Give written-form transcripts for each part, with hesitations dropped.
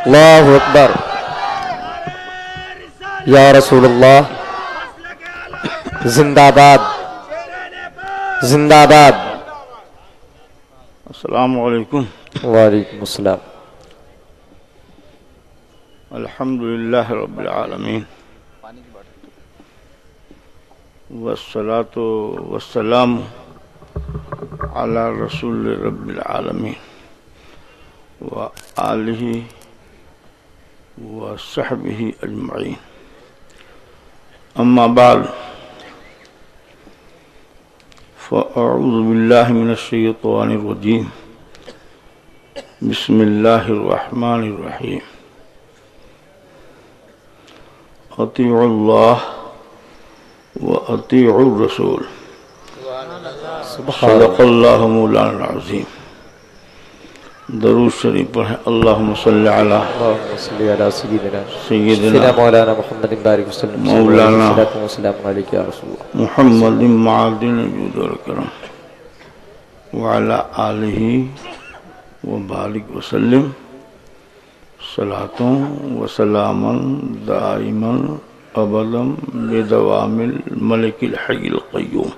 اللہ اکبر یا رسول اللہ زندہ باد زندہ باد. السلام علیکم. وعلیکم السلام. الحمدللہ رب العالمین والصلاة والسلام علی رسول رب العالمین وآلہ وصحبہ اجمعین. اما بعد فاعوذ باللہ من الشیطان الرجیم. بسم اللہ الرحمن الرحیم. اطیعوا اللہ واطیعوا الرسول. صدق اللہ مولانا العظیم. درود شریف پڑھیں. اللہم صلی علی اللہم صلی علی سیدنا سیدنا مولانا محمد بارک وسلم. مولانا وسلم علیک یا رسول اللہ. محمد معدن الجود والکرم وعلی آلہ وبارک وسلم صلاۃ وسلاما دائما ابدا بدوام الملک الحی القیوم.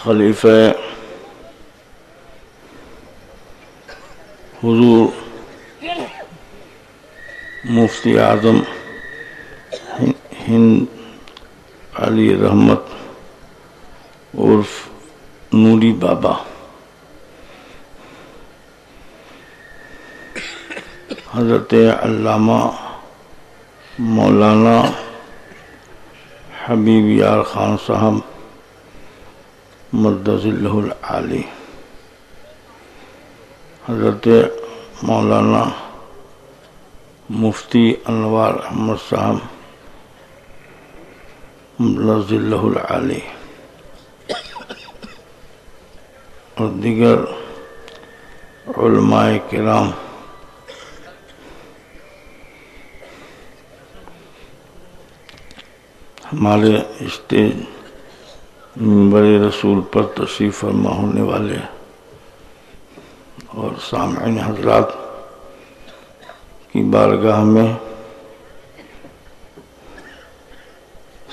خلیفہ حضور مفتی اعظم ہند علی رحمت عرف نوری بابا حضرت علامہ مولانا حبیب یار خان صاحب مدظ اللہ العالی، حضرت مولانا مفتی انوار احمد صاحب مدظ اللہ العالی اور دیگر علماء کرام، ہمارے اسٹیج منبر رسول پر تشریف فرما ہونے والے اور سامعین حضرات کی بارگاہ میں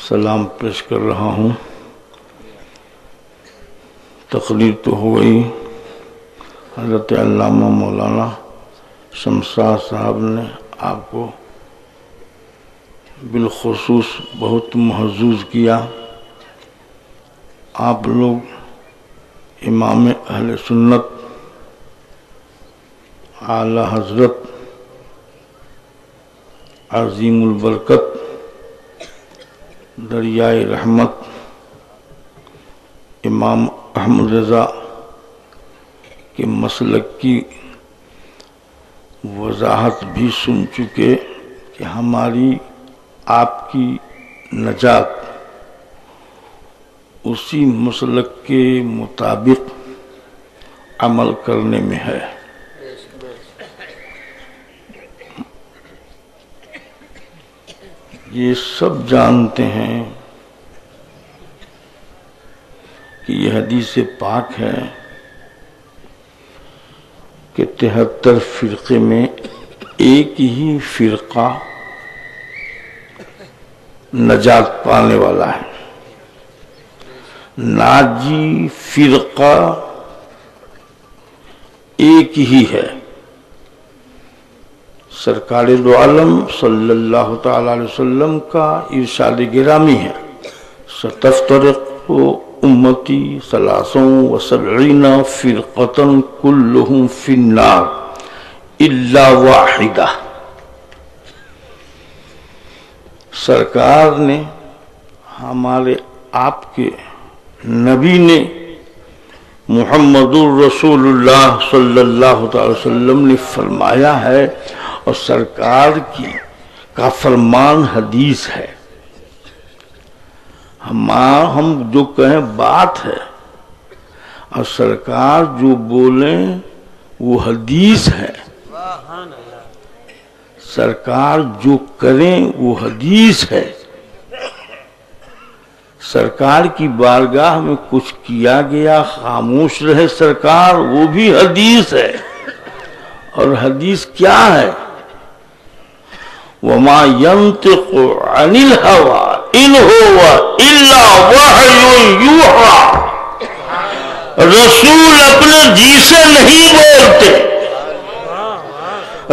سلام پیش کر رہا ہوں. تقریر تو ہو گئی. حضرت علامہ مولانا شمشاد صاحب نے آپ کو بالخصوص بہت محظوظ کیا. آپ لوگ امام اہل سنت اعلی حضرت عظیم البرکت دریائے رحمت امام احمد رضا کے مسلک کی وضاحت بھی سن چکے کہ ہماری آپ کی نجات اسی مسلک کے مطابق عمل کرنے میں ہے. یہ سب جانتے ہیں کہ یہ حدیث پاک ہے کہ 73 فرقے میں ایک ہی فرقہ نجات پانے والا ہے. ناجی فرقہ ایک ہی ہے. سرکار دو عالم صلی اللہ تعالی علیہ وسلم کا ارشاد گرامی ہے ستفترق امتی 73 فرقۃ کلہم فی النار الا واحدہ. سرکار نے ہمارے آپ کے نبی نے محمد الرسول اللہ صلی اللہ تعالی وسلم نے فرمایا ہے اور سرکار کا فرمان حدیث ہے. ہم جو کہیں بات ہے اور سرکار جو بولیں وہ حدیث ہے. سرکار جو کریں وہ حدیث ہے. سرکار کی بارگاہ میں کچھ کیا گیا خاموش رہے سرکار، وہ بھی حدیث ہے۔ اور حدیث کیا ہے؟ وَمَا يَنطِقُ عَنِ الْهَوَىٰ إِنْ هُوَ إِلَّا وَحْيٌ يُوحَىٰ۔ رسول اپنے جی سے نہیں بولتے،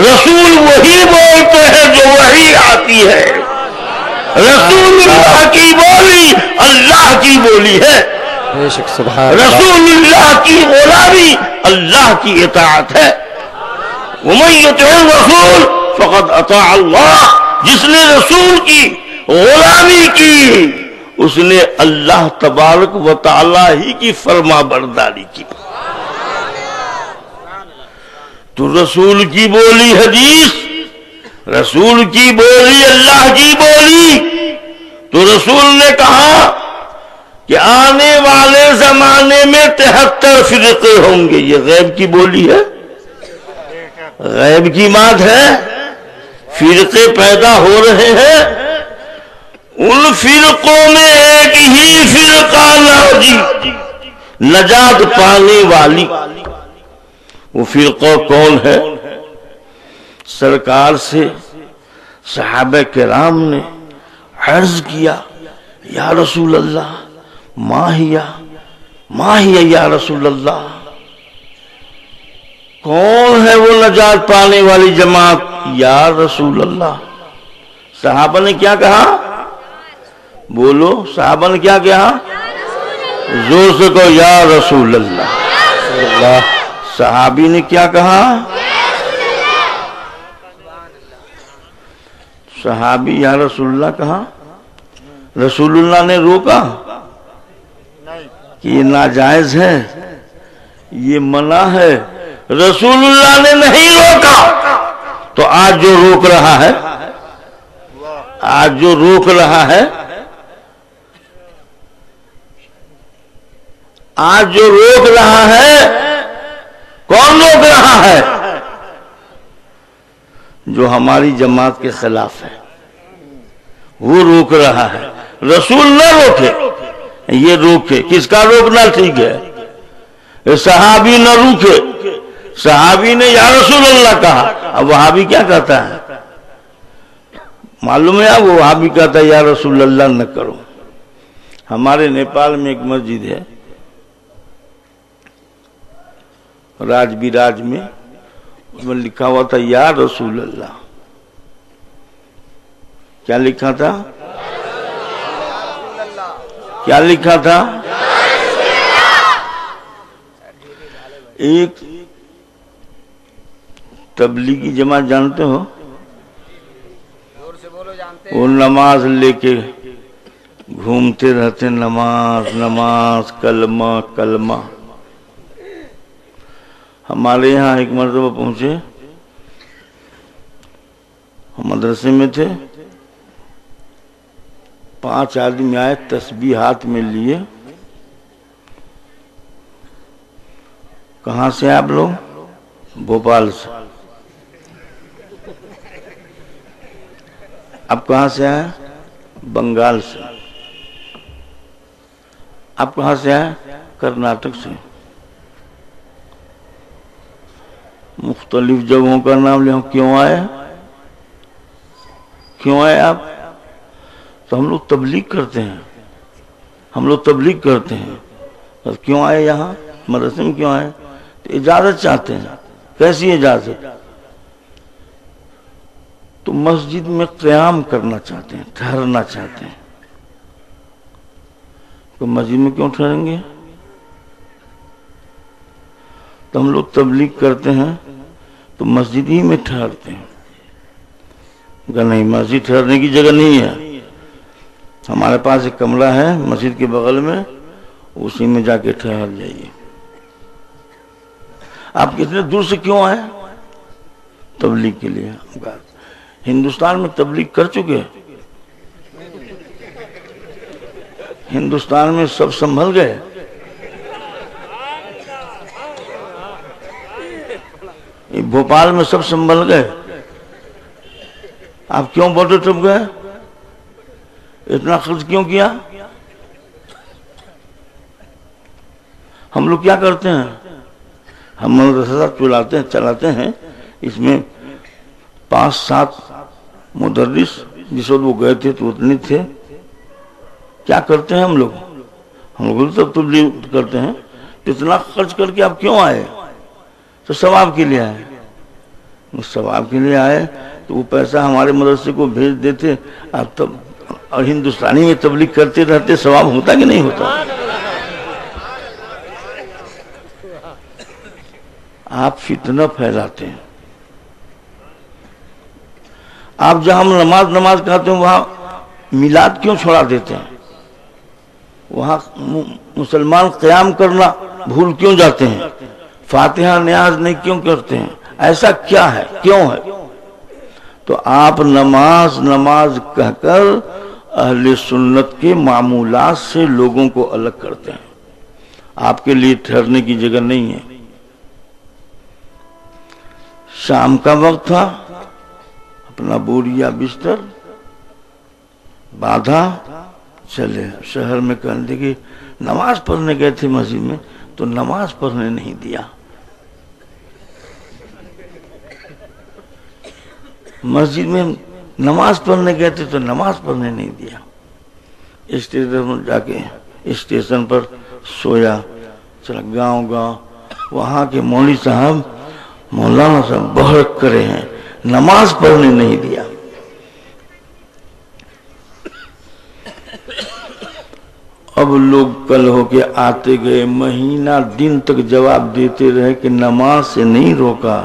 رسول وہی بولتے ہیں جو وحی آتی ہے۔ رسول اللہ کی بولی اللہ کی بولی ہے، بے شک سبحان اللہ۔ رسول اللہ کی غلامی اللہ کی اطاعت ہے۔ وَمَن يُطِعِ الرَّسُولَ فَقَدْ أَطَاعَ اللَّهَ، جس نے رسول کی غلامی کی اس نے اللہ تبارک و تعالی ہی کی فرما برداری کی۔ تو رسول کی بولی حدیث، رسول کی بولی اللہ کی بولی۔ تو رسول نے کہا کہ آنے والے زمانے میں 73 فرقے ہوں گے، یہ غیب کی بولی ہے، غیب کی بات ہے۔ فرقے پیدا ہو رہے ہیں، ان فرقوں میں ایک ہی فرقہ ناجی، نجات پانے والی۔ وہ فرقہ کون ہے؟ سرکار سے صحابہ کرام نے عرض کیا، یا رسول اللہ ما ہی یا رسول اللہ، کون ہے وہ نجات پانے والی جماعت یا رسول اللہ؟ صحابہ نے کیا کہا؟ بولو، صحابہ نے کیا کہا؟ زور سے کہو یا رسول اللہ۔ صحابی نے کیا کہا؟ صحابی یا رسول اللہ کہا۔ رسول اللہ نے روکا کہ یہ ناجائز ہے، یہ منع ہے، رسول اللہ نے نہیں روکا۔ تو آج جو روک رہا ہے، آج جو روک رہا ہے، آج جو روک رہا ہے، کون روک رہا ہے؟ جو ہماری جماعت کے خلاف ہے وہ روک رہا ہے۔ رسول نہ روکے، یہ روکے۔ کس کا روکنا ٹھیک ہے؟ صحابی نہ روکے، صحابی نے یا رسول اللہ کہا، اب وہابی کیا کہتا ہے معلوم ہے؟ وہ وہابی کہتا ہے یا رسول اللہ نہ کرو۔ ہمارے نیپال میں ایک مسجد ہے راج بیراج میں، اس میں لکھا ہوا تھا یا رسول اللہ۔ کیا لکھا تھا؟ کیا لکھا تھا؟ ایک تبلیغی جماعت جانتے ہو، وہ نماز لے کے گھومتے رہتے، نماز نماز، کلمہ کلمہ۔ ہمارے یہاں ایک مرتبہ پہنچے، ہم مدرسے میں تھے، 5 آدمی آئے تسبیح ہاتھ میں لیے۔ کہاں سے آپ لوگ؟ بھوپال سے۔ آپ کہاں سے آئے؟ بنگال سے۔ آپ کہاں سے آئے؟ کرناٹک سے۔ مختلف جگہوں کا نام لے۔ کیوں آئے؟ کیوں آئے آپ؟ تو ہم لوگ تبلیغ کرتے ہیں، ہم لوگ تبلیغ کرتے ہیں۔ کیوں آئے یہاں مدرسے میں؟ کیوں آئے؟ تو اجازت چاہتے ہیں۔ کیسی اجازت؟ تو مسجد میں قیام کرنا چاہتے ہیں، ٹھہرنا چاہتے ہیں۔ تو مسجد میں کیوں ٹھہریں گے؟ تو ہم لوگ تبلیغ کرتے ہیں تو مسجد ہی میں ٹھہرتے ہیں۔ کہ نہیں، مسجد ٹھہرنے کی جگہ نہیں ہے، ہمارے پاس ایک کمرہ ہے مسجد کے بغل میں، اسی میں جا کے ٹھہر جائیے۔ آپ کتنے دور سے کیوں آئے؟ تبلیغ کے لیے۔ ہندوستان میں تبلیغ کر چکے، ہندوستان میں سب سنبھل گئے۔ بھوپال میں سب سنبھل گئے، آپ کیوں بورڈر ٹپ گئے؟ اتنا خرچ کیوں کیا؟ ہم لوگ کیا کرتے ہیں؟ ہم مدرسہ چلاتے ہیں، اس میں 5-7 مدرس، جس وقت وہ گئے تھے تو اتنے تھے. کیا کرتے ہیں ہم لوگ تو تبلیغ کرتے ہیں. اتنا خرچ کر کے آپ کیوں آئے؟ تو ثواب کے لیے آئے. ثواب کے لیے آئے تو وہ پیسہ ہمارے مدرسے کو بھیج دیتے. اب تب اور ہندوستانی میں تبلیغ کرتے رہتے، ثواب ہوتا کہ نہیں ہوتا؟ آپ فتنہ پھیلاتے ہیں. آپ جہاں ہم نماز کہتے ہیں وہاں میلاد کیوں چھوڑا دیتے ہیں؟ وہاں مسلمان قیام کرنا بھول کیوں جاتے ہیں؟ فاتحہ نیاز نہیں کیوں کرتے ہیں؟ ایسا کیا ہے؟ کیوں ہے؟ تو آپ نماز کہہ کر اہل سنت کے معمولات سے لوگوں کو الگ کرتے ہیں. آپ کے لیے ٹھہرنے کی جگہ نہیں ہے. شام کا وقت تھا، اپنا بوریا بستر باندھا، چلے شہر میں کہنے لگے نماز پڑھنے گئے تھے مسجد میں تو نماز پڑھنے نہیں دیا. مسجد میں نماز پڑھنے گئے تھے تو نماز پڑھنے نہیں دیا. اسٹیشن جا کے اسٹیشن پر سویا. چلا گاؤں وہاں کے مولوی صاحب مولانا صاحب بہت کرے ہیں، نماز پڑھنے نہیں دیا. اب لوگ کل ہو کے آتے گئے، مہینہ دن تک جواب دیتے رہے کہ نماز سے نہیں روکا.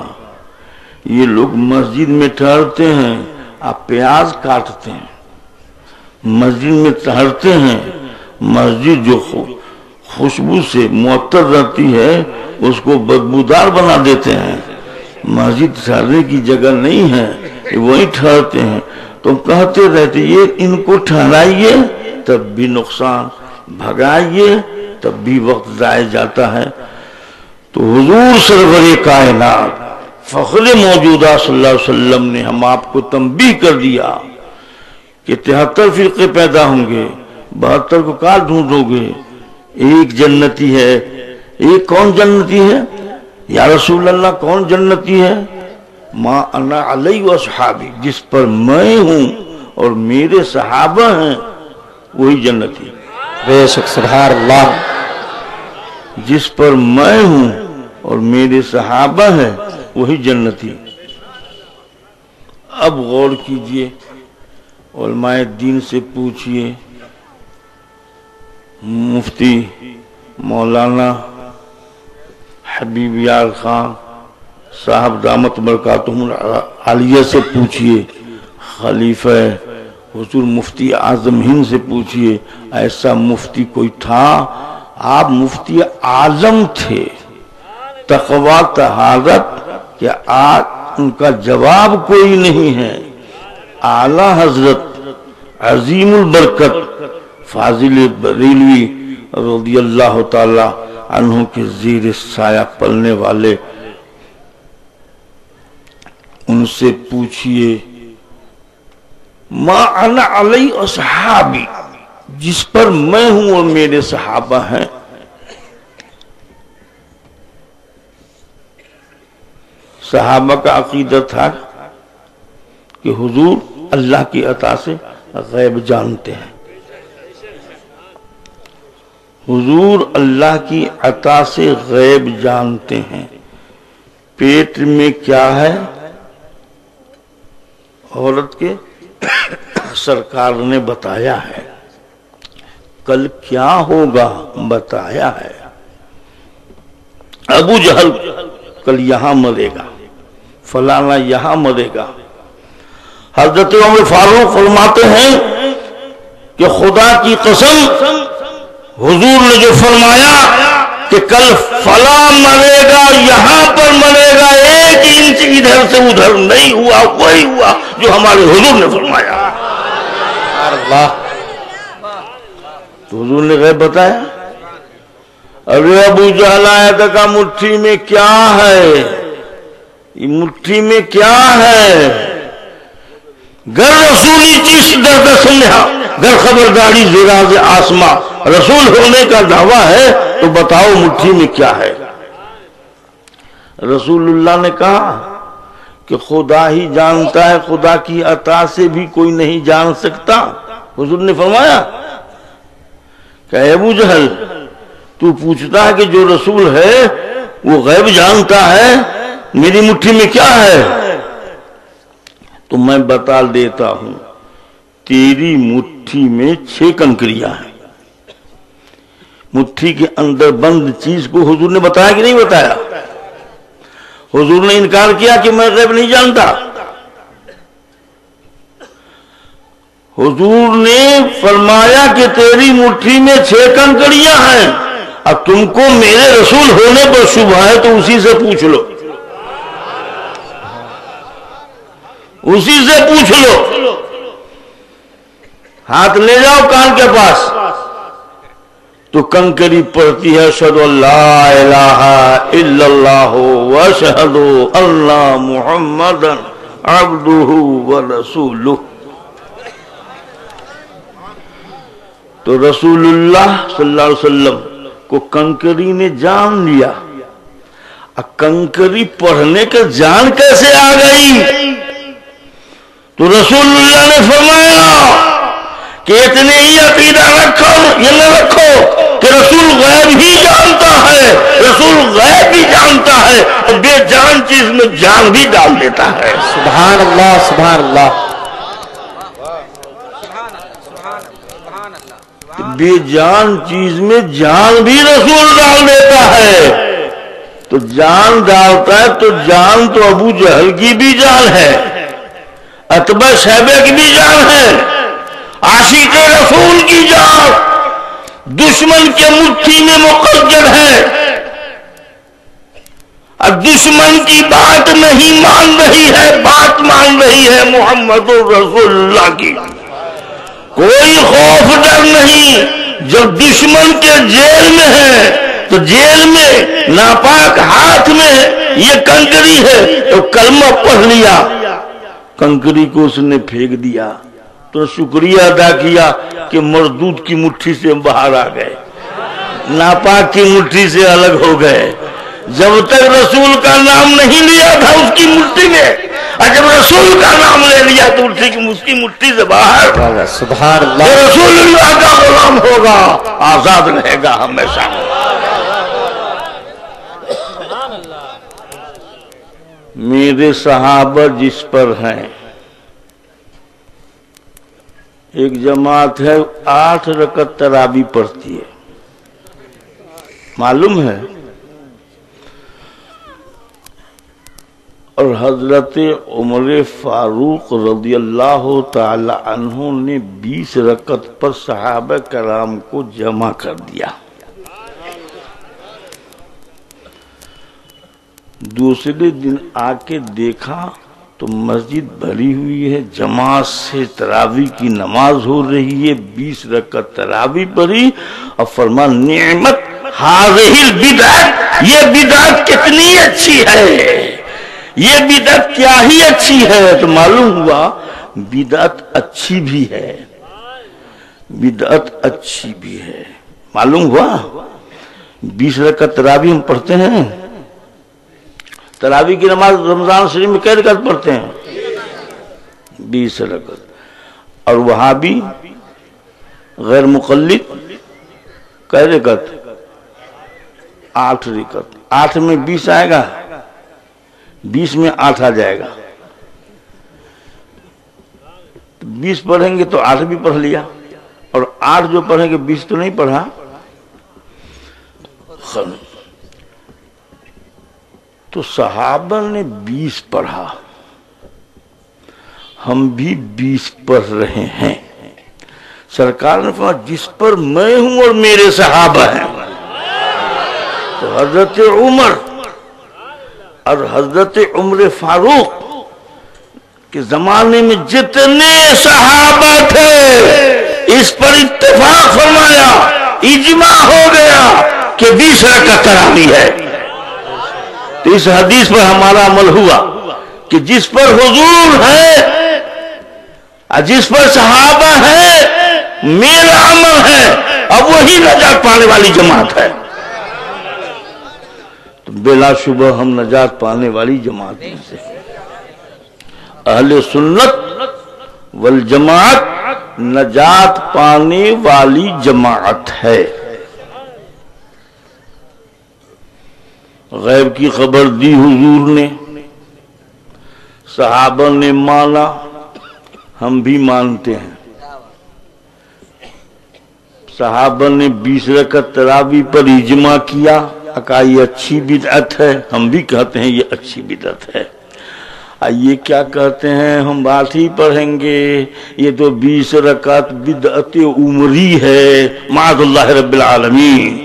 یہ لوگ مسجد میں ٹھہرتے ہیں، آپ پیاز کاٹتے ہیں. مسجد میں ٹھہرتے ہیں، مسجد جو خوشبو سے معطر رہتی ہے اس کو بدبودار بنا دیتے ہیں. مسجد ٹھہرنے کی جگہ نہیں ہے، وہیں ٹھہرتے ہیں. تو کہتے رہتے یہ ان کو ٹھہرائیے تب بھی نقصان، بھگائیے تب بھی وقت ضائع جاتا ہے. تو حضور سرور کائنات فخر موجودہ صلی اللہ علیہ وسلم نے ہم آپ کو تنبیہ کر دیا کہ 73 فرقے پیدا ہوں گے، 72 کو کہاں ڈھونڈو گے؟ ایک جنتی ہے. ایک کون جنتی ہے یا رسول اللہ؟ کون جنتی ہے؟ ما انا علیہ واصحابی، جس پر میں ہوں اور میرے صحابہ ہیں وہی جنتی. بے شک سبحان اللہ. جس پر میں ہوں اور میرے صحابہ ہیں وہی جنتی. اب غور کیجئے، علماء دین سے پوچھئے. مفتی مولانا حبیب یار خان صاحب دامت برکاتہم العالیہ سے پوچھئے. خلیفہ حضور مفتی اعظم ہند سے پوچھئے. ایسا مفتی کوئی تھا؟ آپ مفتی اعظم تھے. تقوی طہارت کہ آج ان کا جواب کوئی نہیں ہے. اعلی حضرت عظیم البرکت فاضل بریلوی رضی اللہ تعالی عنہ کے زیر سایہ پلنے والے، ان سے پوچھئے ما انا علی اصحابی، جس پر میں ہوں اور میرے صحابہ ہیں. صحابہ کا عقیدہ تھا کہ حضور اللہ کی عطا سے غیب جانتے ہیں. حضور اللہ کی عطا سے غیب جانتے ہیں. پیٹ میں کیا ہے عورت کے سرکار نے بتایا ہے. کل کیا ہوگا بتایا ہے. ابو جہل کل یہاں مرے گا، فلانا یہاں مرے گا. حضرت عمر فاروق فرماتے ہیں کہ خدا کی قسم حضور نے جو فرمایا کہ کل فلاں مرے گا، یہاں پر مرے گا، ایک انچ ادھر سے ادھر نہیں ہوا، وہی ہوا جو ہمارے حضور نے فرمایا. تو حضور نے غیب بتایا. ارے ابو جہل آیا تھا کہ مٹھی میں کیا ہے؟ یہ مٹھی میں کیا ہے؟ گر رسولی چیز در سمجھا، گر خبرداری زراز آسما. رسول ہونے کا دعویٰ ہے تو بتاؤ مٹھی میں کیا ہے؟ رسول اللہ نے کہا کہ خدا ہی جانتا ہے، خدا کی عطا سے بھی کوئی نہیں جان سکتا۔ حضور نے فرمایا کہ اے ابو جہل، تو پوچھتا ہے کہ جو رسول ہے وہ غیب جانتا ہے، میری مٹھی میں کیا ہے؟ تو میں بتا دیتا ہوں، تیری مٹھی میں 6 کنکریاں ہیں۔ مٹھی کے اندر بند چیز کو حضور نے بتایا کہ نہیں بتایا؟ حضور نے انکار کیا کہ میں غیب نہیں جانتا؟ حضور نے فرمایا کہ تیری مٹھی میں 6 کنکریاں ہیں، اب تم کو میرے رسول ہونے پر شبہ ہے تو اسی سے پوچھ لو، اسی سے پوچھ لو۔ ہاتھ لے جاؤ کان کے پاس، تو کنکری پڑتی ہے اشہد اللہ الہ الا اللہ واشہد ان محمد عبدہ ورسولہ۔ تو رسول اللہ صلی اللہ علیہ وسلم کو کنکری نے جان لیا۔ اب کنکری پڑھنے کا جان کیسے آ گئی؟ تو رسول اللہ نے فرمایا کہ اتنے ہی عقیدہ رکھو، یہ نہ رکھو کہ رسول غیب ہی جانتا ہے، رسول غیب بھی جانتا ہے اور بے جان چیز میں جان بھی ڈال دیتا ہے۔ سبحان اللہ سبحان اللہ۔ بے جان چیز میں جان بھی رسول ڈال دیتا ہے۔ تو جان ڈالتا ہے تو جان تو ابو جہل کی بھی جان ہے، عتبہ شیبہ کی بھی جان ہے، عاشق رسول کی جان دشمن کے مٹھی میں مقدر ہے۔ اب دشمن کی بات نہیں مان رہی ہے، بات مان رہی ہے محمد رسول اللہ کی۔ کوئی خوف ڈر نہیں، جب دشمن کے جیل میں ہے تو جیل میں ناپاک ہاتھ میں یہ کنکری ہے تو کلمہ پڑھ لیا، کنکری کو اس نے پھینک دیا تو شکریہ ادا کیا کہ مردود کی مٹھی سے باہر آ گئے، ناپاک کی مٹھی سے الگ ہو گئے۔ جب تک رسول کا نام نہیں لیا تھا اس کی مٹھی میں، اور جب رسول کا نام لے لیا تو اس کی مٹھی سے باہر۔ سبحان اللہ۔ جو رسول اللہ کا غلام ہوگا آزاد رہے گا ہمیشہ۔ میرے صحابہ جس پر ہیں، ایک جماعت ہے 8 رکعت تراویح پڑھتی ہے، معلوم ہے؟ اور حضرت عمر فاروق رضی اللہ تعالی عنہ نے 20 رکعت پر صحابہ کرام کو جمع کر دیا۔ دوسرے دن آ کے دیکھا تو مسجد بھری ہوئی ہے، جماعت سے تراویح کی نماز ہو رہی ہے، 20 رکعت تراویح پڑھی اور فرما نعمت ہذہ البدعۃ، یہ بدعت کتنی اچھی ہے، یہ بدعت کیا ہی اچھی ہے۔ تو معلوم ہوا بدعت اچھی بھی ہے، بدعت اچھی بھی ہے۔ معلوم ہوا 20 رکعت تراویح ہم پڑھتے ہیں، تراویح کی نماز رمضان شریف میں کئی رکعت پڑھتے ہیں؟ 20 رکعت۔ اور وہاں بھی غیر مقلد کئی رکعت؟ 8 رکعت۔ 8 میں 20 آئے گا، 20 میں 8 آ جائے گا، 20 پڑھیں گے تو 8 بھی پڑھ لیا، اور 8 جو پڑھیں گے 20 تو نہیں پڑھا۔ تو صحابہ نے 20 پڑھا، ہم بھی 20 پڑھ رہے ہیں۔ سرکار نے فرمایا جس پر میں ہوں اور میرے صحابہ ہیں، تو حضرت عمر اور حضرت عمر فاروق کے زمانے میں جتنے صحابہ تھے اس پر اتفاق فرمایا، اجماع ہو گیا کہ 20 رکعت تراویح ہے۔ تو اس حدیث پر ہمارا عمل ہوا کہ جس پر حضور ہے اور جس پر صحابہ ہے میرا عمل ہے، اب وہی نجات پانے والی جماعت ہے۔ تو بلا شبہ ہم نجات پانے والی جماعت میں سے اہل سنت والجماعت نجات پانے والی جماعت ہے. غیب کی خبر دی حضور نے، صحابہ نے مانا، ہم بھی مانتے ہیں. صحابہ نے 20 رکعت تراویح پر اجماع کیا، کہا یہ اچھی بدعت ہے، ہم بھی کہتے ہیں یہ اچھی بدعت ہے. یہ کیا کہتے ہیں، ہم بات ہی پڑھیں گے، یہ تو 20 رکعت بدعت عمری ہے، معاذ اللہ رب العالمین.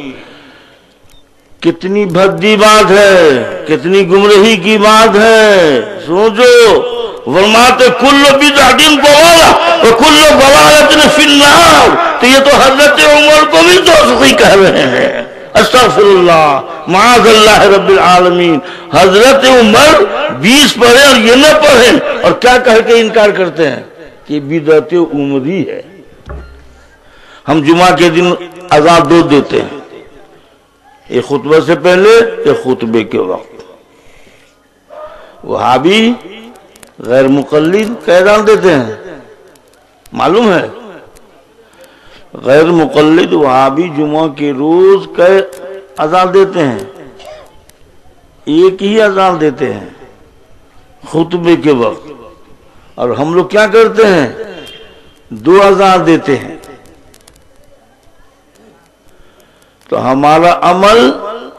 کتنی بھدی بات ہے، کتنی گمراہی کی بات ہے. سوچو، فرماتے کل بدعت ضلالہ وکل ضلالۃ فی النار. تو یہ تو حضرت عمر کو بھی دوزخی کہہ رہے ہیں. استغفر اللہ، معاذ اللہ رب العالمین. حضرت عمر 20 پڑھے اور یہ نہ پڑھے، اور کیا کہہ کے انکار کرتے ہیں کہ بدعت عمری ہے. ہم جمعہ کے دن اذان دو دیتے ہیں، ایک خطبہ سے پہلے ایک خطبے کے وقت. وہابی غیر مقلد کا اذان دیتے ہیں، معلوم ہے؟ غیر مقلد وہابی جمعہ کے روز کا اذان دیتے ہیں، ایک ہی اذان دیتے ہیں خطبے کے وقت. اور ہم لوگ کیا کرتے ہیں، 2 اذان دیتے ہیں. تو ہمارا عمل،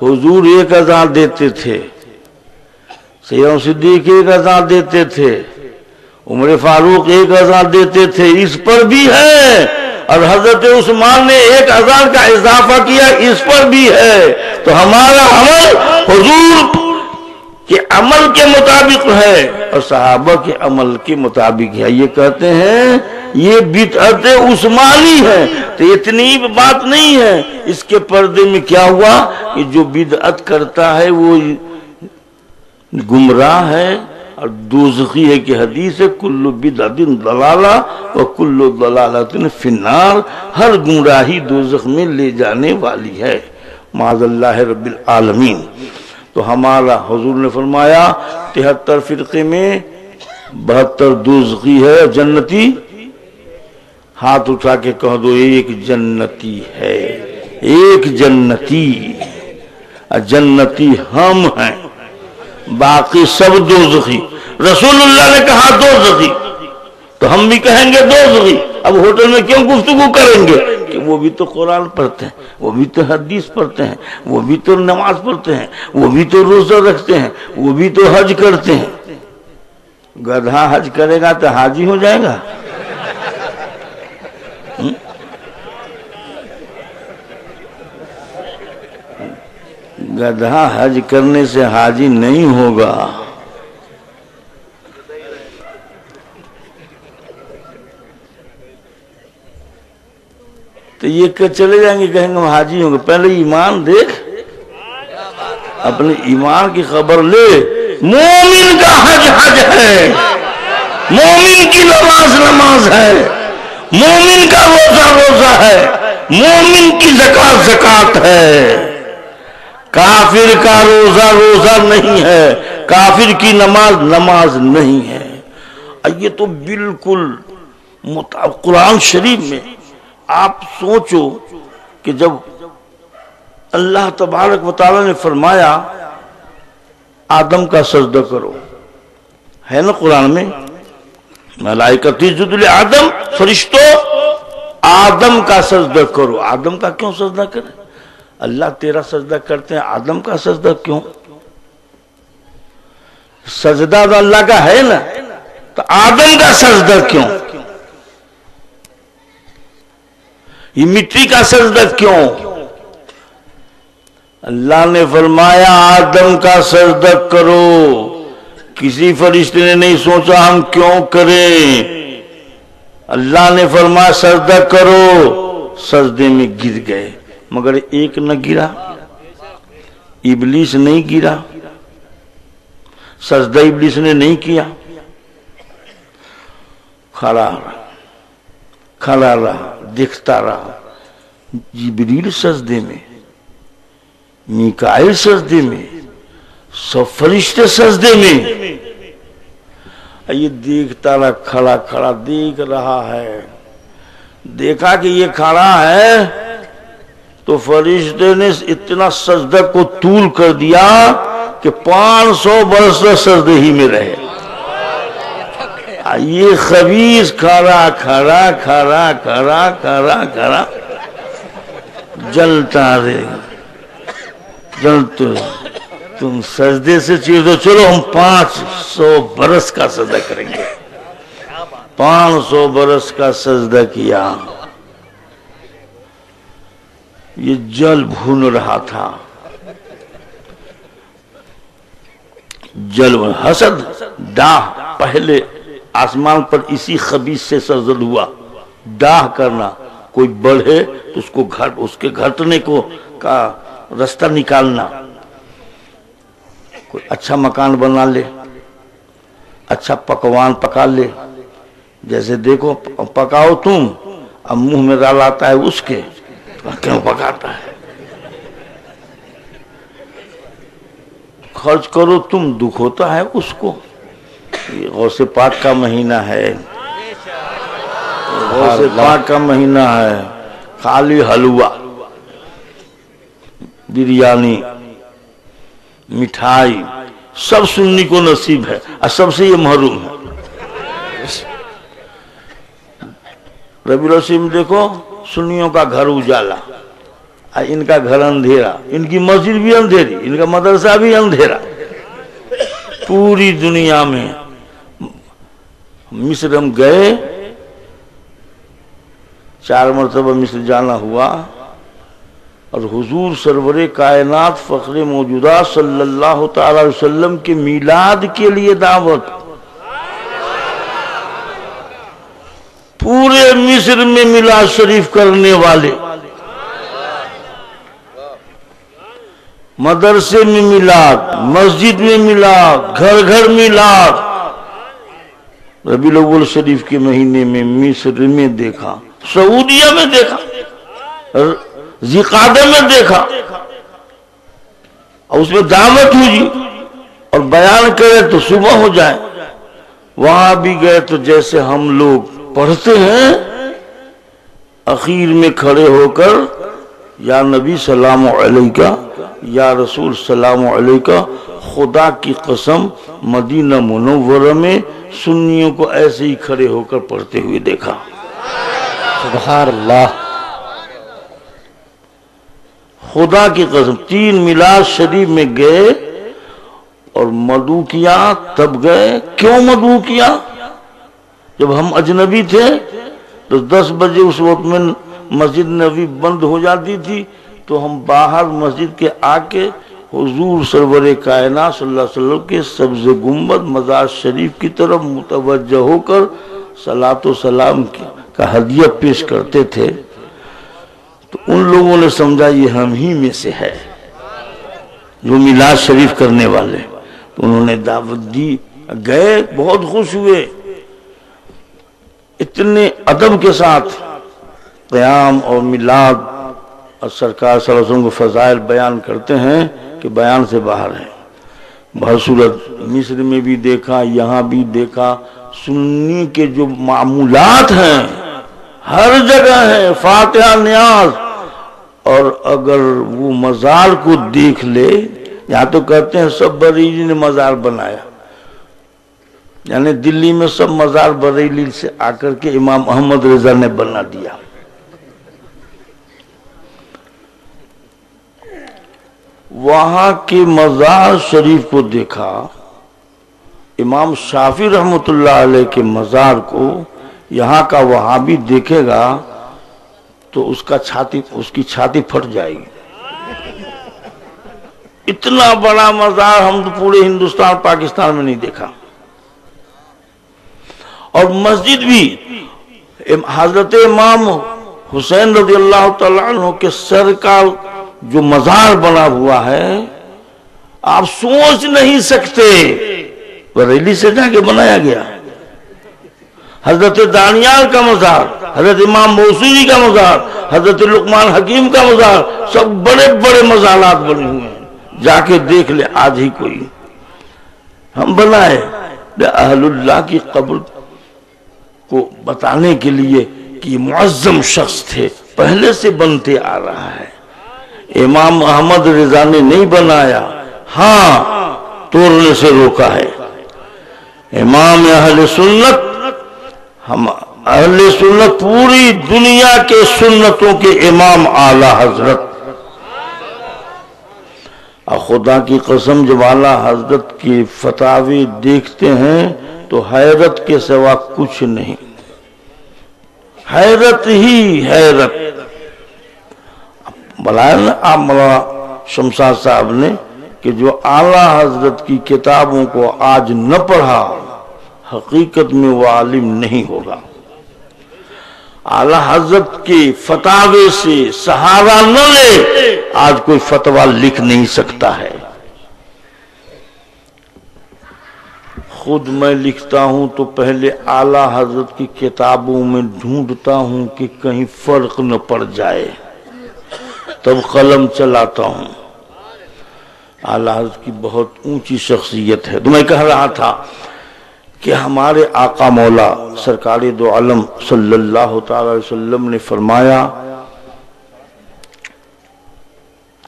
حضور ایک اذان دیتے تھے، سیدنا صدیق ایک اذان دیتے تھے، عمر فاروق ایک اذان دیتے تھے، اس پر بھی ہے. اور حضرت عثمان نے ایک اذان کا اضافہ کیا، اس پر بھی ہے. تو ہمارا عمل حضور کے عمل کے مطابق ہے اور صحابہ کے عمل کے مطابق ہے. یہ کہتے ہیں یہ بدعت عثمانی ہے. تو اتنی بات نہیں ہے، اس کے پردے میں کیا ہوا کہ جو بدعت کرتا ہے وہ گمراہ ہے اور دوزخی ہے. کہ حدیث ہے کل بدعت ضلالہ وکل ضلالۃ فی النار. ہر گمراہی دوزخ میں لے جانے والی ہے، معاذ اللہ رب العالمین. تو ہمارا حضور نے فرمایا 73 فرقے میں 72 دوزخی ہے، جنتی ہاتھ اٹھا کے کہہ دو ایک جنتی ہے، ایک جنتی. جنتی ہم ہیں، باقی سب دوزخی. رسول اللہ نے کہا دوزخی تو ہم بھی کہیں گے دوزخی. اب ہوٹل میں کیوں گفتگو کریں گے کہ وہ بھی تو قرآن پڑھتے ہیں، وہ بھی تو حدیث پڑھتے ہیں، وہ بھی تو نماز پڑھتے ہیں، وہ بھی تو روزہ رکھتے ہیں، وہ بھی تو حج کرتے ہیں. گدھا حج کرے گا تو حاجی ہو جائے گا؟ گدھا حج کرنے سے حاجی نہیں ہوگا. تو یہ کہ چلے جائیں گے، کہیں گے ہم حاجی ہوں گے. پہلے ایمان دیکھ، اپنے ایمان کی خبر لے. مومن کا حج حج ہے، مومن کی نماز نماز ہے، مومن کا روزہ روزہ ہے، مومن کی زکات زکات ہے. کافر کا روزہ روزہ نہیں ہے، کافر کی نماز نماز نہیں ہے. یہ تو بالکل قرآن شریف میں آپ سوچو کہ جب اللہ تبارک و تعالی نے فرمایا آدم کا سجدہ کرو، ہے نا قرآن میں، ملائکۃ اسجدوا لآدم، فرشتوں آدم کا سجدہ کرو. آدم کا کیوں سجدہ کرے؟ اللہ تیرا سجدہ کرتے ہیں، آدم کا سجدہ کیوں؟ سجدہ تو اللہ کا ہے نا، تو آدم کا سجدہ کیوں؟ یہ مٹی کا سجدہ کیوں؟ اللہ نے فرمایا آدم کا سجدہ کرو. کسی فرشتے نے نہیں سوچا ہم کیوں کریں، اللہ نے فرمایا سجدہ کرو. سجدے میں گر گئے، مگر ایک نہ گرا، ابلیس نہیں گرا، سجدہ ابلیس نے نہیں کیا، کھڑا رہا دیکھتا رہا. جبریل سجدے میں، میکائیل سجدے میں، سب فرشتے سجدے میں. یہ دیکھتا رہا، کھڑا کھڑا دیکھ رہا ہے. دیکھا کہ یہ کھڑا ہے تو فرشتے نے اتنا سجدہ کو طول کر دیا کہ 500 برس سجدے ہی میں رہے. یہ خبیث کھڑا کھڑا کھڑا کھڑا کھڑا کھڑا جلتا رہے. جلتے تم سجدے سے چیز دو، چلو ہم 500 برس کا سجدہ کریں گے. 500 برس کا سجدہ کیا. یہ جل بھون رہا تھا. جل حسد ڈاہ پہلے آسمان پر اسی خبیث سے سرزد ہوا. ڈاہ کرنا، کوئی بڑھے تو اس کو اس کے گھٹنے کو کا رستہ نکالنا. کوئی اچھا مکان بنا لے، اچھا پکوان پکا لے. جیسے دیکھو پکاؤ تم، اب منہ میں ڈال آتا ہے اس کے، کیوں پکاتا ہے. خرچ کرو تم، دکھ ہوتا ہے اس کو. یہ غوث پاک کا مہینہ ہے، غوث پاک کا مہینہ ہے. خالی حلوہ، بریانی، مٹھائی سب سنی کو نصیب ہے اور سب سے یہ محروم ہے. ربیع الاول میں دیکھو سنیوں کا گھر اجالا، ان کا گھر اندھیرا، ان کی مسجد بھی اندھیری، ان کا مدرسہ بھی اندھیرا. پوری دنیا میں مصر ہم گئے، 4 مرتبہ مصر جانا ہوا، اور حضور سرور کائنات فخر موجودات صلی اللہ تعالی علیہ وسلم کے میلاد کے لیے دعوت. پورے مصر میں میلاد شریف کرنے والے، مدرسے میں میلاد، مسجد میں میلاد، گھر گھر میلاد. ربیع الاول شریف کے مہینے میں مصر میں دیکھا، سعودیہ میں دیکھا، ذی قعدہ میں دیکھا، اور اس میں دعوت ہوئی اور بیان کرے تو صبح ہو جائے. وہاں بھی گئے تو جیسے ہم لوگ پڑھتے ہیں، اخیر میں کھڑے ہو کر یا نبی سلام علیکہ، یا رسول سلام علیکہ. خدا کی قسم مدینہ منورہ میں سنیوں کو ایسے ہی کھڑے ہو کر پڑھتے ہوئے دیکھا. سبحان اللہ. خدا کی قسم 3 میلاد شریف میں گئے اور مدعو کیا. تب گئے. کیوں مدعو کیا؟ جب ہم اجنبی تھے تو 10 بجے اس وقت میں مسجد نبوی بند ہو جاتی تھی، تو ہم باہر مسجد کے آ کے حضور سرور کائنات صلی اللہ علیہ وسلم کے سبز گنبد مزار شریف کی طرف متوجہ ہو کر صلاۃ و سلام کا ہدیہ پیش کرتے تھے. تو ان لوگوں نے سمجھا یہ ہم ہی میں سے ہے جو میلاد شریف کرنے والے. تو انہوں نے دعوت دی. گئے، بہت خوش ہوئے. اتنے ادب کے ساتھ قیام اور میلاد اور سرکار صلی اللہ علیہ وسلم کو فضائل بیان کرتے ہیں کہ بیان سے باہر ہے. بہرصورت مصر میں بھی دیکھا، یہاں بھی دیکھا. سنی کے جو معمولات ہیں ہر جگہ ہیں، فاتحہ نیاز. اور اگر وہ مزار کو دیکھ لے، یہاں تو کہتے ہیں سب بریلی نے مزار بنایا، یعنی دلی میں سب مزار بریلی سے آ کر کے امام احمد رضا نے بنا دیا. وہاں کے مزار شریف کو دیکھا. امام شافعی رحمۃ اللہ علیہ کے مزار کو یہاں کا وہاں بھی دیکھے گا تو اس کی چھاتی پھٹ جائے گی. اتنا بڑا مزار ہم تو پورے ہندوستان پاکستان میں نہیں دیکھا. اور مسجد بھی حضرت امام حسین رضی اللہ تعالیٰ عنہ کے سر کا جو مزار بنا ہوا ہے آپ سوچ نہیں سکتے. بریلی سے جا کے بنایا گیا. حضرت دانیال کا مزار، حضرت امام موصولی کا مزار، حضرت لقمان حکیم کا مزار، سب بڑے بڑے مزارات بنے ہوئے ہیں جا کے دیکھ لے آج ہی کوئی ہم بنائے اہل اللہ کی قبر کو بتانے کے لیے کہ یہ معظم شخص تھے، پہلے سے بنتے آ رہا ہے. امام احمد رضا نے نہیں بنایا، ہاں توڑنے سے روکا ہے. امام اہل سنت، ہم اہل سنت پوری دنیا کے سنتوں کے امام اعلی حضرت. اور خدا کی قسم جب اعلی حضرت کی فتاوی دیکھتے ہیں تو حیرت کے سوا کچھ نہیں، حیرت ہی حیرت. بلایا نا آپ مولانا شمشاد صاحب نے کہ جو اعلی حضرت کی کتابوں کو آج نہ پڑھا حقیقت میں وہ عالم نہیں ہوگا. اعلی حضرت کے فتاوے سے سہارا نہ لے آج کوئی فتویٰ لکھ نہیں سکتا ہے. خود میں لکھتا ہوں تو پہلے اعلی حضرت کی کتابوں میں ڈھونڈتا ہوں کہ کہیں فرق نہ پڑ جائے، تب قلم چلاتا ہوں. اعلی حضرت کی بہت اونچی شخصیت ہے. تو میں کہہ رہا تھا کہ ہمارے آقا مولا سرکار دو عالم صلی اللہ تعالی علیہ وسلم نے فرمایا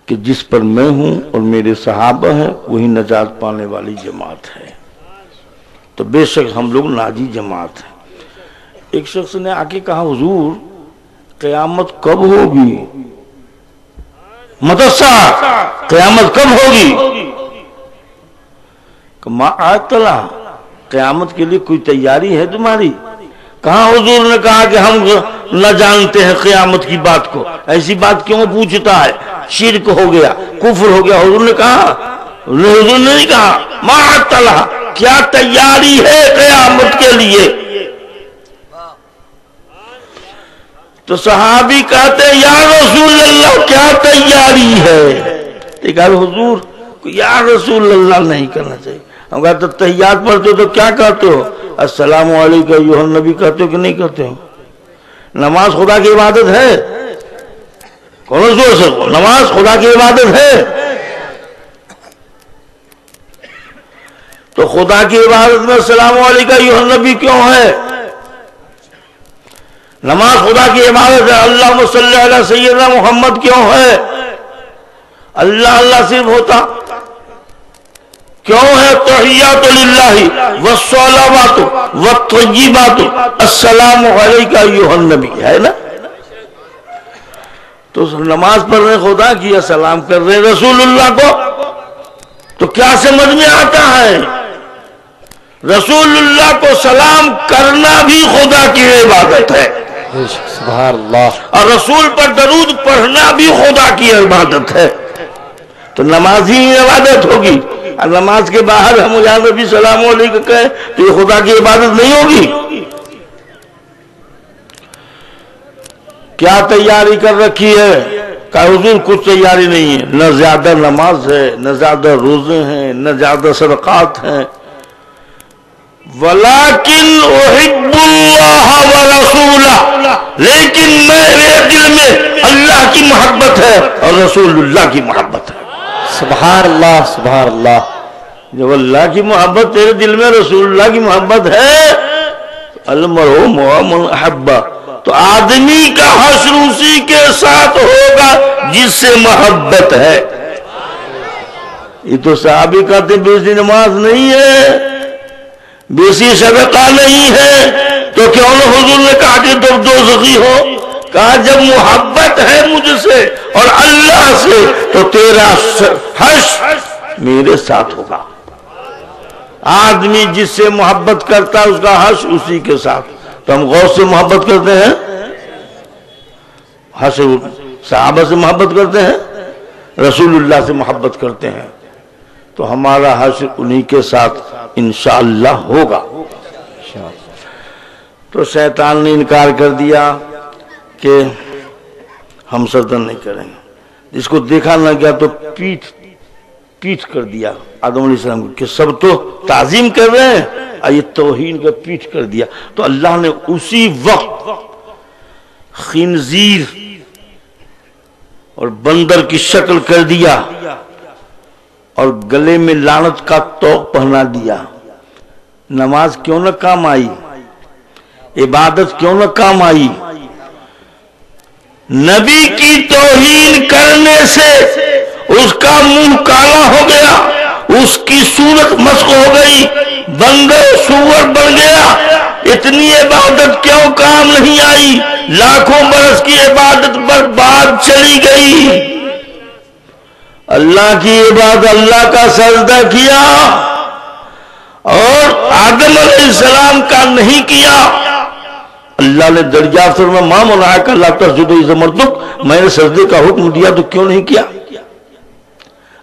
کہ جس پر میں ہوں اور میرے صحابہ ہیں وہی نجات پانے والی جماعت ہے. تو بے شک ہم لوگ ناجی جماعت ہیں. ایک شخص نے آ کے کہا حضور قیامت کب ہوگی؟ مدرسہ قیامت کب ہوگی؟ کہ ما آتلا قیامت کے لیے کوئی تیاری ہے تمہاری؟ کہاں حضور نے کہا کہ ہم نہ جانتے ہیں قیامت کی بات کو، ایسی بات کیوں پوچھتا ہے؟ شرک ہو گیا، کفر ہو گیا. حضور نے کہا، حضور نے نہیں کہا ما آتلا کیا تیاری ہے قیامت کے لیے؟ تو صحابی کہتے ہیں یا رسول اللہ کیا تیاری ہے؟ کہا حضور یا رسول اللہ نہیں کرنا چاہیے. ہم کہتے تحیات پڑھتے ہو تو کیا کہتے ہو؟ السلام علیکم ایھا النبی کہتے ہو کہ نہیں کہتے ہو؟ نماز خدا کی عبادت ہے؟ کون زور سے نماز خدا کی عبادت ہے؟ تو خدا کی عبادت میں السلام علیکم ایھا النبی کیوں ہے؟ نماز خدا کی عبادت ہے، اللہم صلی علی سیدنا محمد کیوں ہے؟ اللہ اللہ صرف ہوتا کیوں ہے؟ تحیات للہ والصلوات والطیبات السلام علیکم ایھا النبی ہے نا. تو نماز پڑھ رہے خدا کی، سلام کر رہے رسول اللہ کو، تو کیا سمجھ میں آتا ہے؟ رسول اللہ کو سلام کرنا بھی خدا کی عبادت ہے، سبحان اللہ. اور رسول پر درود پڑھنا بھی خدا کی عبادت ہے. تو نماز ہی عبادت ہوگی. اور نماز کے باہر ہم یہاں نبی سلام علیکم کہیں تو یہ خدا کی عبادت نہیں ہوگی. کیا تیاری کر رکھی ہے؟ کہ حضور کچھ تیاری نہیں ہے، نہ زیادہ نماز ہے، نہ زیادہ روزے ہیں، نہ زیادہ صدقات ہیں. وَلَكِنْ أُحِبُّ اللَّهَ وَرَسُولَهُ، لیکن میرے دل میں اللہ کی محبت ہے اور رسول اللہ کی محبت ہے. سبحان اللہ سبحان اللہ. جب اللہ کی محبت تیرے دل میں، رسول اللہ کی محبت ہے، المرء مع من احب، تو آدمی کا حشر اسی کے ساتھ ہوگا جس سے محبت ہے. یہ تو صحابی کہتے ہیں بیسی نماز نہیں ہے، بیسی صدقہ نہیں ہے، تو کیوں نہ حضور نے کہا کہ تم دوزخی ہو؟ کہا جب محبت ہے مجھ سے اور اللہ سے تو تیرا حشر میرے ساتھ ہوگا. آدمی جس سے محبت کرتا ہے اس کا حشر اسی کے ساتھ. تو ہم غوث سے محبت کرتے ہیں، حشر صحابہ سے محبت کرتے ہیں، رسول اللہ سے محبت کرتے ہیں، تو ہمارا حشر انہی کے ساتھ انشاءاللہ ہوگا. تو شیطان نے انکار کر دیا کہ ہم سجدہ نہیں کریں گے. جس کو دیکھا نہ گیا تو پیٹ کر دیا آدم علیہ السلام کو کہ سب تو تعظیم کر رہے ہیں، یہ توہین کا پیٹ کر دیا. تو اللہ نے اسی وقت خنزیر اور بندر کی شکل کر دیا اور گلے میں لعنت کا طوق پہنا دیا، نماز کیوں نہ کام آئی، عبادت کیوں نہ کام آئی؟ نبی کی توہین کرنے سے اس کا منہ کالا ہو گیا، اس کی صورت مسخ ہو گئی، بندر سور بن گیا۔ اتنی عبادت کیوں کام نہیں آئی؟ لاکھوں برس کی عبادت برباد چلی گئی۔ اللہ کی عبادت، اللہ کا سجدہ کیا اور آدم علیہ السلام کا نہیں کیا۔ اللہ نے دریافت فرمایا ما منعک الا تسجد اذ امرتک، میں نے سجدے کا حکم دیا تو کیوں نہیں کیا؟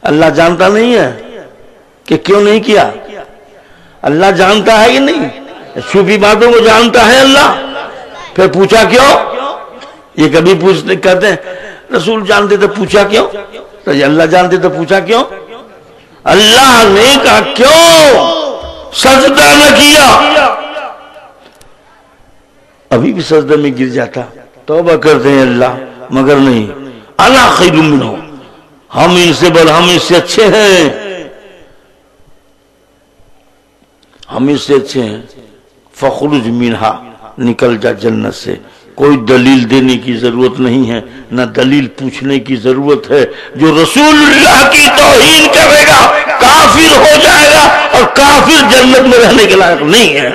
اللہ جانتا نہیں ہے کہ کیوں نہیں کیا؟ اللہ جانتا ہے کہ نہیں؟ چھپی باتوں کو جانتا ہے اللہ، پھر پوچھا کیوں؟ یہ کبھی پوچھتے کہتے ہیں رسول جانتے تو پوچھا کیوں؟ تو اللہ جانتے تو پوچھا کیوں؟ اللہ نے کہا کیوں سجدہ نہ کیا؟ ابھی بھی سجدہ میں گر جاتا، توبہ کرتے ہیں اللہ، مگر نہیں، انا خیر منہ، ہم ان سے بل، ہم اس سے اچھے ہیں، ہم اس سے اچھے ہیں، فخرج منہا، نکل جا جنت سے۔ کوئی دلیل دینے کی ضرورت نہیں ہے، نہ دلیل پوچھنے کی ضرورت ہے۔ جو رسول اللہ کی توہین کرے گا کافر ہو جائے گا، اور کافر جنت میں رہنے کے لائق نہیں ہے۔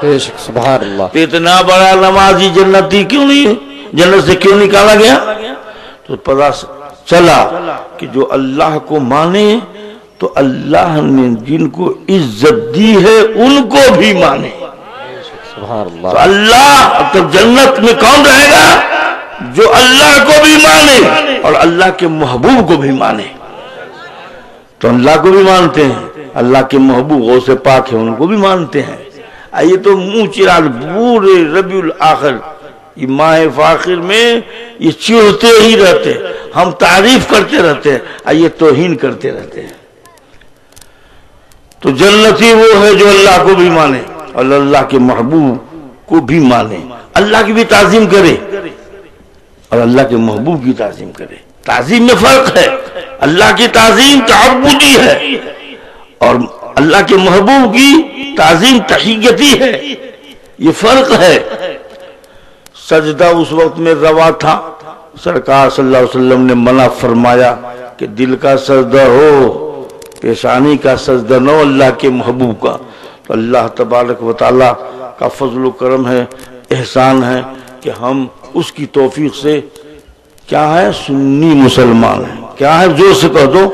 بے شک، سبحان اللہ۔ اتنا بڑا نمازی جنتی کیوں نہیں، جنت سے کیوں نکالا گیا؟ تو پتہ چلا کہ جو اللہ کو مانے تو اللہ نے جن کو عزت دی ہے ان کو بھی مانے۔ سبحان اللہ۔ تو اللہ تو جنت میں کون رہے گا؟ جو اللہ کو بھی مانے اور اللہ کے محبوب کو بھی مانے۔ تو اللہ کو بھی مانتے ہیں، اللہ کے محبوب غوث پاک ہیں ان کو بھی مانتے ہیں۔ یہ تو منہ چرال پورے ربیع الاخر، یہ ماہ فاخر میں یہ چڑھتے ہی رہتے، ہم تعریف کرتے رہتے ہیں، یہ توہین کرتے رہتے ہیں۔ تو جنتی وہ ہے جو اللہ کو بھی مانے اور اللہ کے محبوب کو بھی مانے، اللہ کی بھی تعظیم کرے اور اللہ کے محبوب کی تعظیم کرے۔ تعظیم میں فرق ہے، اللہ کی تعظیم تعبدی ہے اور اللہ کے محبوب کی تعظیم تحیتی ہے، یہ فرق ہے۔ سجدہ اس وقت میں روا تھا، سرکار صلی اللہ علیہ وسلم نے منع فرمایا کہ دل کا سجدہ ہو، پیشانی کا سجدہ نہ ہو اللہ کے محبوب کا۔ تو اللہ تبارک و تعالیٰ کا فضل و کرم ہے، احسان ہے کہ ہم اس کی توفیق سے کیا ہے، سنی مسلمان ہیں۔ کیا ہے؟ زور سے کہہ دو،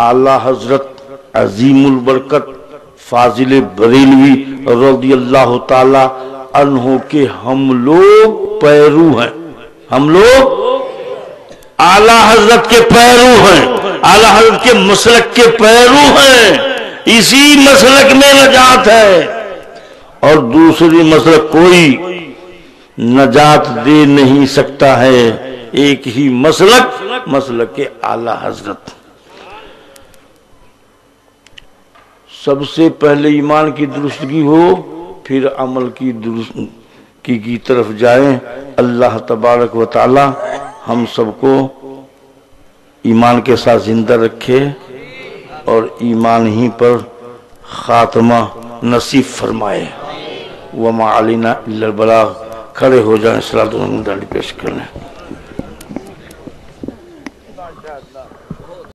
اعلی حضرت عظیم البرکت فاضل بریلوی رضی اللہ تعالی عنہ کے ہم لوگ پیرو ہیں، ہم لوگ اعلی حضرت کے پیرو ہیں، اعلی حضرت کے مسلک کے پیرو ہیں۔ اسی مسلک میں نجات ہے اور دوسری مسلک کوئی نجات دے نہیں سکتا ہے، ایک ہی مسلک، مسلک کے اعلی حضرت۔ سب سے پہلے ایمان کی درستگی ہو، پھر عمل کی درستگی کی طرف جائیں۔ اللہ تبارک و تعالی ہم سب کو ایمان کے ساتھ زندہ رکھے اور ایمان ہی پر خاتمہ نصیب فرمائے۔ وما علینا الا البلاغ۔ کھڑے ہو جائیں، صلاۃ و سلام پیش کریں۔